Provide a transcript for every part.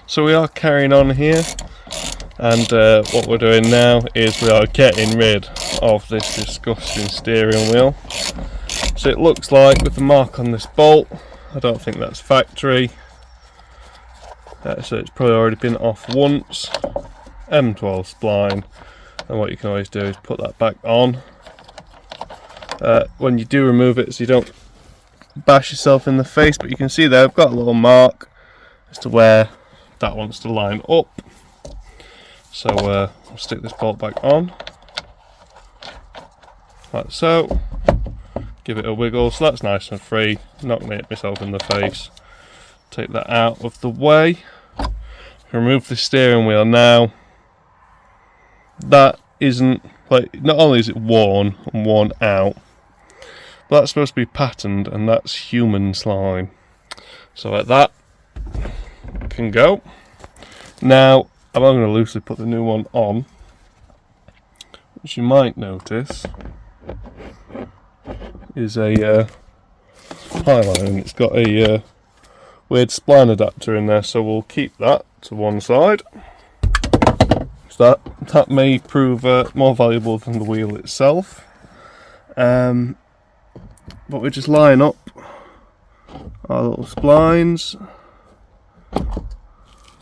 So we are carrying on here, and what we're doing now is we are getting rid of this disgusting steering wheel. So it looks like with the mark on this bolt, I don't think that's factory, so it's probably already been off once. M12 spline, and what you can always do is put that back on when you do remove it, so you don't bash yourself in the face. But you can see there I've got a little mark as to where that wants to line up. So I'll stick this bolt back on like so, give it a wiggle so that's nice and free, not going to hit myself in the face. Take that out of the way, remove the steering wheel now. That isn't, like, not only is it worn and worn out, but that's supposed to be patterned, and that's human slime. So like that can go. Now I'm going to loosely put the new one on, which you might notice is a highline. It's got a weird spline adapter in there, so we'll keep that to one side. So that may prove more valuable than the wheel itself. But we just line up our little splines.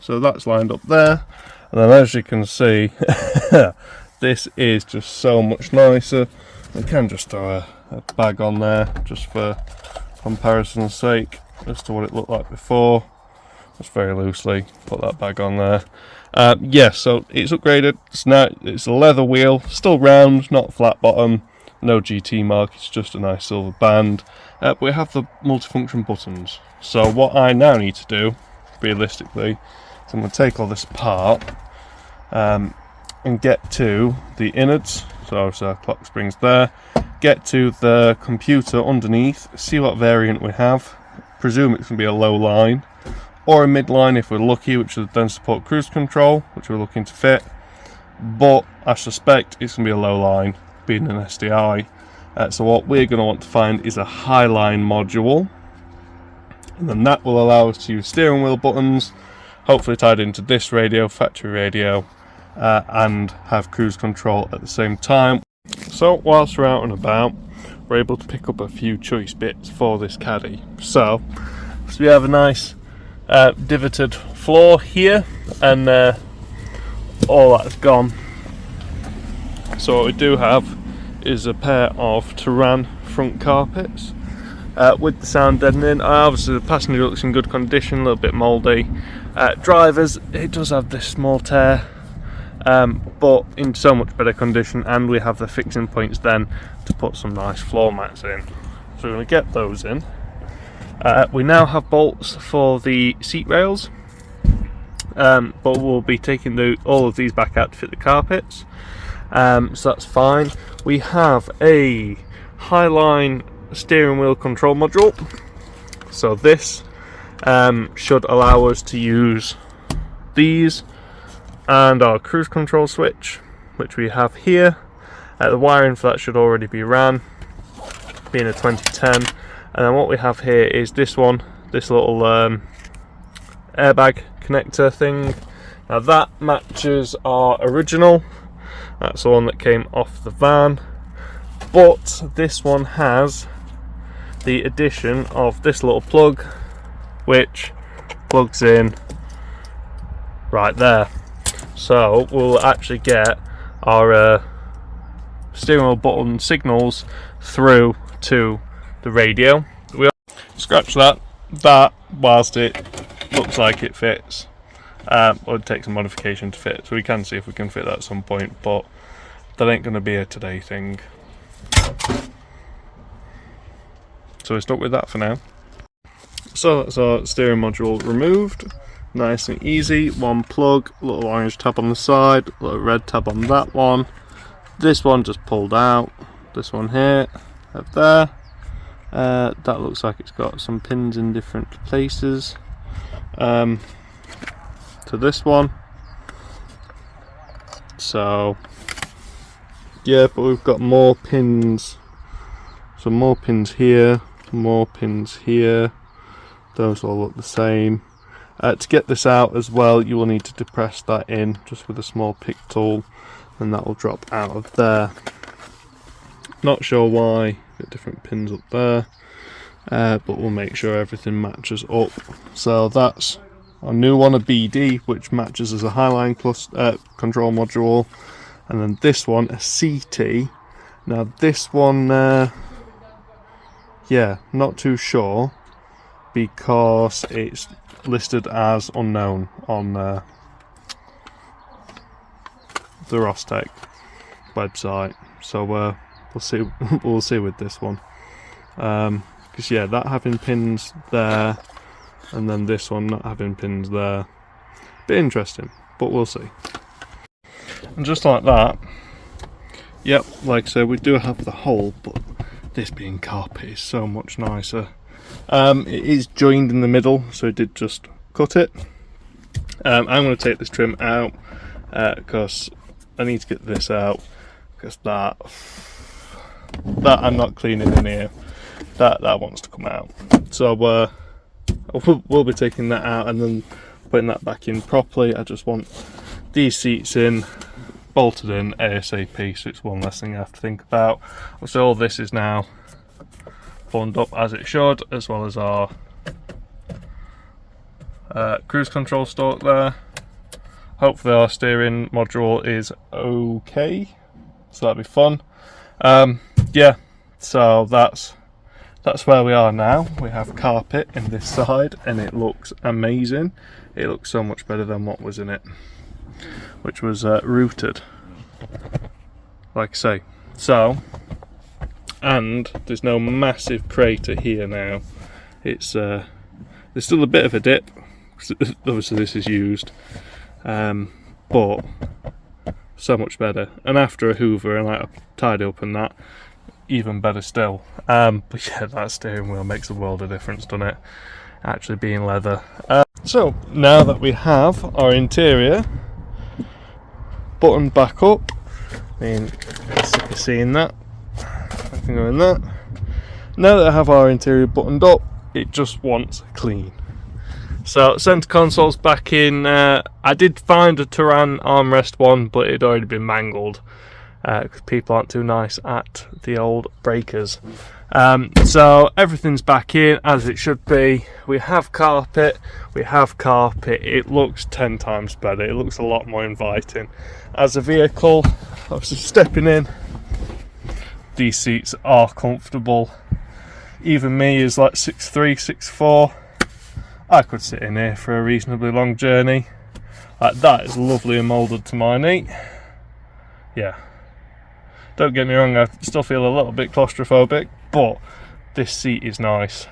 So that's lined up there, and then as you can see, this is just so much nicer. We can just throw a bag on there just for comparison's sake as to what it looked like before. Just very loosely put that bag on there. Yeah, so it's upgraded. It's a leather wheel, still round, not flat bottom, no GT mark, it's just a nice silver band. But we have the multifunction buttons. So what I now need to do, realistically, is I'm going to take all this apart and get to the innards. So obviously our clock springs there. Get to the computer underneath, see what variant we have. Presume it's going to be a low line, or a midline if we're lucky, which would then support cruise control, which we're looking to fit. But I suspect it's going to be a low line, being an SDI. So what we're going to want to find is a high line module, and then that will allow us to use steering wheel buttons, hopefully tied into this radio, factory radio, and have cruise control at the same time. So whilst we're out and about, we're able to pick up a few choice bits for this caddy. So we have a nice divoted floor here, and all that's gone. So what we do have is a pair of Turan front carpets with the sound deadening. Obviously the passenger looks in good condition, a little bit mouldy. Drivers, it does have this small tear, but in so much better condition, and we have the fixing points then to put some nice floor mats in. So we're going to get those in. We now have bolts for the seat rails, but we'll be taking all of these back out to fit the carpets, so that's fine. We have a Highline steering wheel control module, so this should allow us to use these and our cruise control switch, which we have here. The wiring for that should already be ran, being a 2010. And then what we have here is this one, this little airbag connector thing. Now that matches our original, that's the one that came off the van, but this one has the addition of this little plug, which plugs in right there. So we'll actually get our steering wheel button signals through to the radio. We'll scratch that, whilst it looks like it fits, or it takes a modification to fit, so we can see if we can fit that at some point, but that ain't going to be a today thing. So we're stuck with that for now. So that's our steering module removed, nice and easy. One plug, little orange tab on the side, little red tab on that one. This one just pulled out, this one here, up there. That looks like it's got some pins in different places. To this one. So yeah, but we've got more pins. Some more pins here, more pins here. Those all look the same. To get this out as well, you will need to depress that in just with a small pick tool, and that will drop out of there. Not sure why, got different pins up there, but we'll make sure everything matches up. So that's our new one, a BD, which matches as a Highline control module, and then this one, a CT. Now this one, yeah, not too sure, because it's listed as unknown on the Rostec website. So we'll see. We'll see with this one, because yeah, that having pins there, and then this one not having pins there, bit interesting, but we'll see. And just like that, yep, like I said, we do have the hole, but this being carpet is so much nicer. It is joined in the middle, so I did just cut it. I'm going to take this trim out because I need to get this out, because that I'm not cleaning in here. That wants to come out. So we'll be taking that out and then putting that back in properly. I just want these seats in, bolted in ASAP, so it's one less thing I have to think about. So all this is now buttoned up as it should, as well as our cruise control stalk there. Hopefully our steering module is okay, so that'll be fun. Yeah, so that's where we are now. We have carpet in this side and it looks amazing. It looks so much better than what was in it, which was rooted, like I say. So, and there's no massive crater here now. It's there's still a bit of a dip, obviously this is used, but so much better. And after a hoover and like a tidy up and that, even better still. But yeah, that steering wheel makes a world of difference, doesn't it? Actually being leather. So now that we have our interior buttoned back up, I mean, you're seeing that, I can go in that. Now that I have our interior buttoned up, it just wants clean. So centre console's back in. I did find a Turan armrest one, but it had already been mangled because people aren't too nice at the old breakers. So everything's back in as it should be. We have carpet. It looks 10 times better. It looks a lot more inviting as a vehicle. Obviously stepping in, these seats are comfortable. Even me is like 6'3", 6'4". I could sit in here for a reasonably long journey. Like, that is lovely and moulded to my knee. Yeah. Don't get me wrong, I still feel a little bit claustrophobic, but this seat is nice.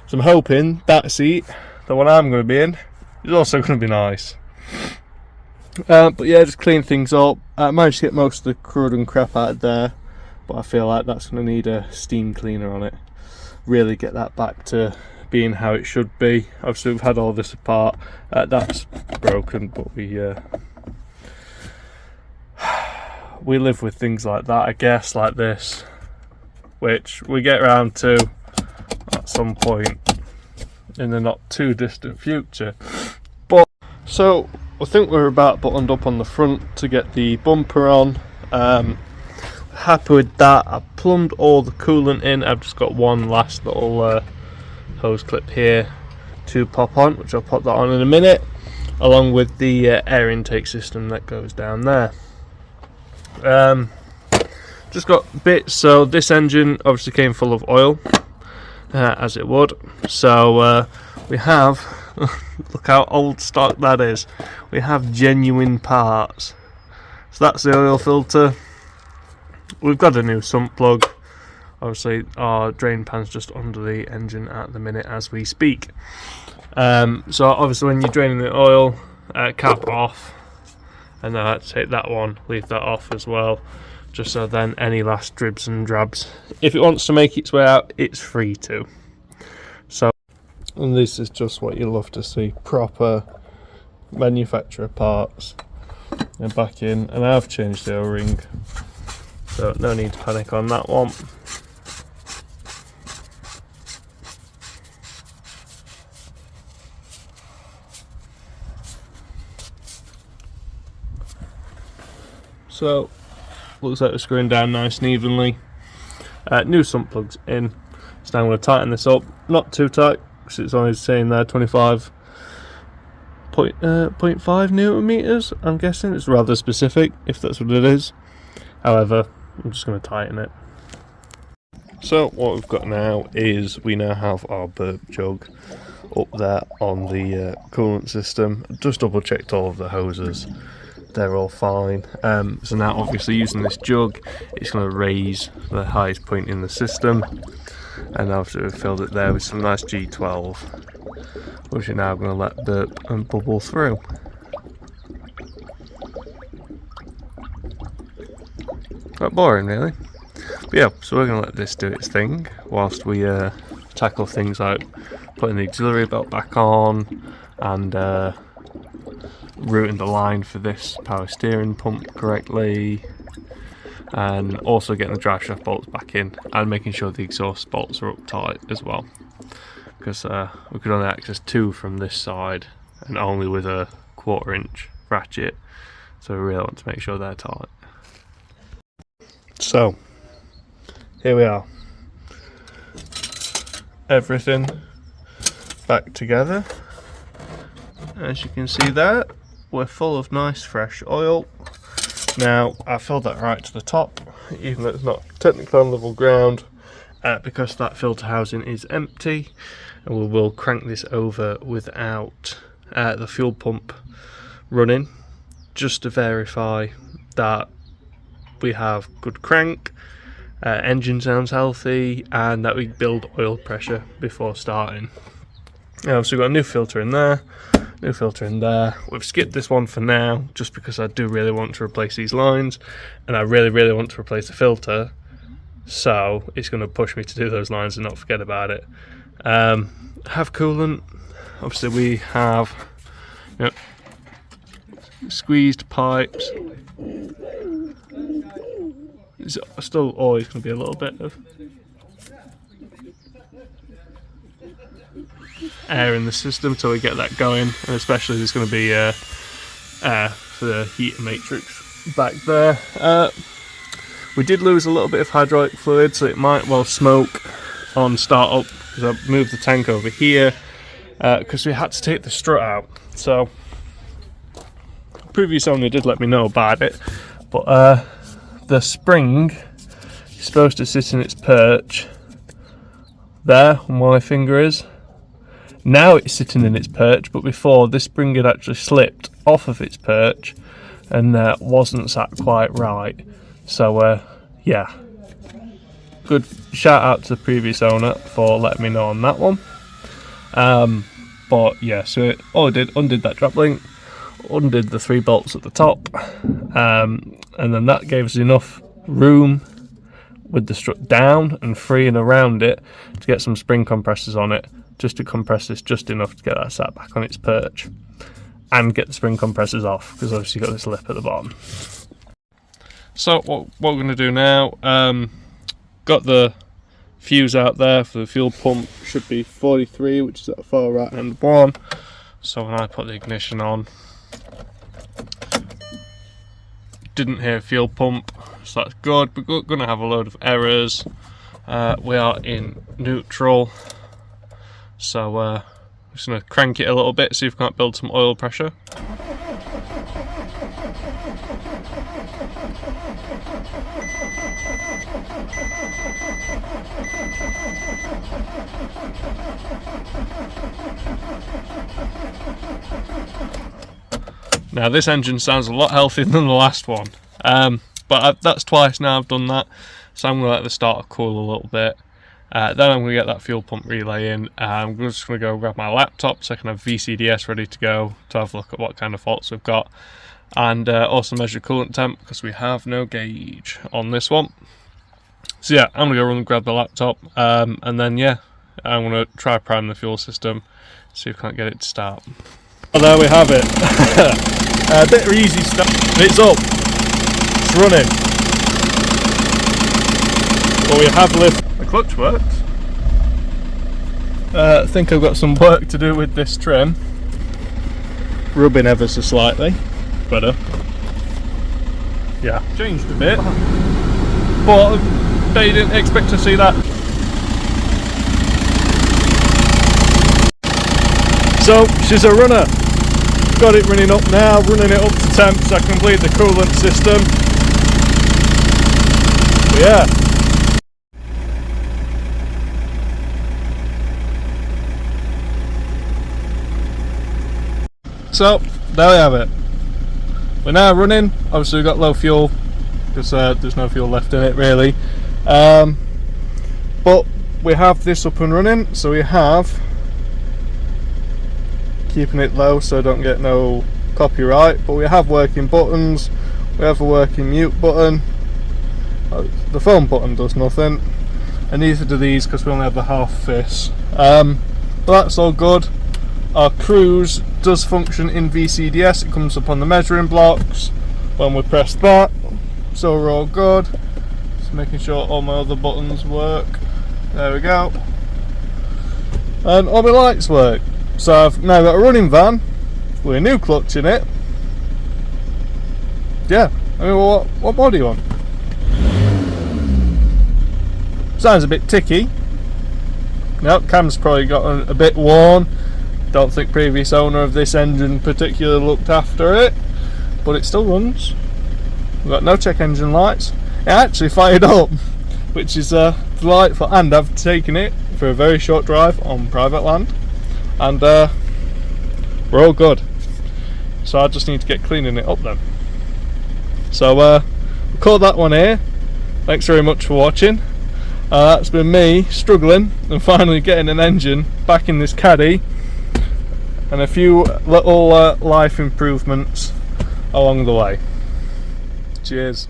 So I'm hoping that seat, the one I'm going to be in, is also going to be nice. But yeah, just clean things up. I managed to get most of the crud and crap out of there, but I feel like that's going to need a steam cleaner on it. Really get that back to being how it should be. Obviously we've had all this apart. That's broken, but we live with things like that, I guess, like this, which we get around to at some point in the not too distant future. But so I think we're about buttoned up on the front to get the bumper on. Happy with that. I plumbed all the coolant in. I've just got one last little hose clip here to pop on, which I'll pop that on in a minute, along with the air intake system that goes down there. Just got bits. So this engine obviously came full of oil, as it would. So we have look how old stock that is. We have genuine parts. So that's the oil filter. We've got a new sump plug. Obviously our drain pan's just under the engine at the minute as we speak. So obviously when you're draining the oil, cap off, and then I had to take that one, leave that off as well, just so then any last dribs and drabs, if it wants to make its way out, it's free to. So, and this is just what you love to see, proper manufacturer parts. And back in, and I've changed the O-ring, so no need to panic on that one. So looks like it's going down nice and evenly. New sump plugs in, so now I'm going to tighten this up, not too tight because it's only saying there 25.5 newton meters. I'm guessing it's rather specific if that's what it is. However, I'm just going to tighten it. So what we've got now is we now have our burp jug up there on the coolant system. Just double checked all of the hoses, they're all fine. So now obviously using this jug, it's going to raise the highest point in the system, and after we've filled it there with some nice G12, which we're now going to let burp and bubble through. Quite boring really. But yeah, so we're going to let this do its thing whilst we tackle things like putting the auxiliary belt back on and routing the line for this power steering pump correctly, and also getting the drive shaft bolts back in and making sure the exhaust bolts are up tight as well, because we could only access 2 from this side and only with a 1/4 inch ratchet, so we really want to make sure they're tight. So here we are, everything back together. As you can see there, we're full of nice fresh oil. Now I filled that right to the top, even though it's not technically on level ground, because that filter housing is empty, and we will crank this over without the fuel pump running, just to verify that we have good crank, engine sounds healthy, and that we build oil pressure before starting. So we've got a new filter in there, new filter in there. We've skipped this one for now just because I do really want to replace these lines, and I really want to replace the filter, so it's going to push me to do those lines and not forget about it. Have coolant, obviously we have, you know, squeezed pipes. There's still always going to be a little bit of air in the system till we get that going, and especially there's going to be air for the heater matrix back there. We did lose a little bit of hydraulic fluid, so it might well smoke on startup, because I moved the tank over here because we had to take the strut out. So previous owner did let me know about it, but the spring is supposed to sit in its perch there where my finger is. Now it's sitting in its perch, but before this spring had actually slipped off of its perch and wasn't sat quite right. So yeah, good shout out to the previous owner for letting me know on that one. But yeah, so all I did, undid that drop link, undid the 3 bolts at the top, and then that gave us enough room with the strut down and free and around it to get some spring compressors on it, just to compress this just enough to get that sat back on its perch and get the spring compressors off, because obviously you've got this lip at the bottom. So what we're going to do now, got the fuse out there for the fuel pump, should be 43, which is that far right hand one. So when I put the ignition on, didn't hear fuel pump, so that's good. We're going to have a load of errors. We are in neutral, so I'm just going to crank it a little bit, see if we can't build some oil pressure. Now this engine sounds a lot healthier than the last one, but that's twice now I've done that, so I'm going to let the starter cool a little bit. Then I'm going to get that fuel pump relay in. I'm just going to go grab my laptop so I can have VCDS ready to go to have a look at what kind of faults we've got, and also measure coolant temp, because we have no gauge on this one. So yeah, I'm going to go run and grab the laptop, and then yeah, I'm going to try prime the fuel system, see if I can't get it to start. Well, there we have it. A bit of easy stuff. It's up. It's running. But we have lifted. The clutch works. I think I've got some work to do with this trim. Rubbing ever so slightly. Better. yeah, changed a bit, but they didn't expect to see that. So she's a runner. Got it running up now, running it up to temp so I can bleed the coolant system. But yeah. So there we have it. We're now running. Obviously we've got low fuel because there's no fuel left in it really. But we have this up and running, so we have, keeping it low so I don't get no copyright, but we have working buttons, we have a working mute button, the phone button does nothing, and neither do these because we only have the half this. But that's all good. Our cruise does function in VCDS, it comes up on the measuring blocks when we press that, so we're all good. Just making sure all my other buttons work. There we go. And all my lights work. So I've now got a running van with a new clutch in it. Yeah, I mean, what more do you want? Sounds a bit ticky. Nope, cam's probably got a bit worn. Don't think previous owner of this engine particularly looked after it, but it still runs. We've got no check engine lights. It actually fired up, which is delightful, and I've taken it for a very short drive on private land, and we're all good. So I just need to get cleaning it up then. So we'll call that one here. Thanks very much for watching. That's been me struggling and finally getting an engine back in this Caddy, and a few little life improvements along the way. Cheers.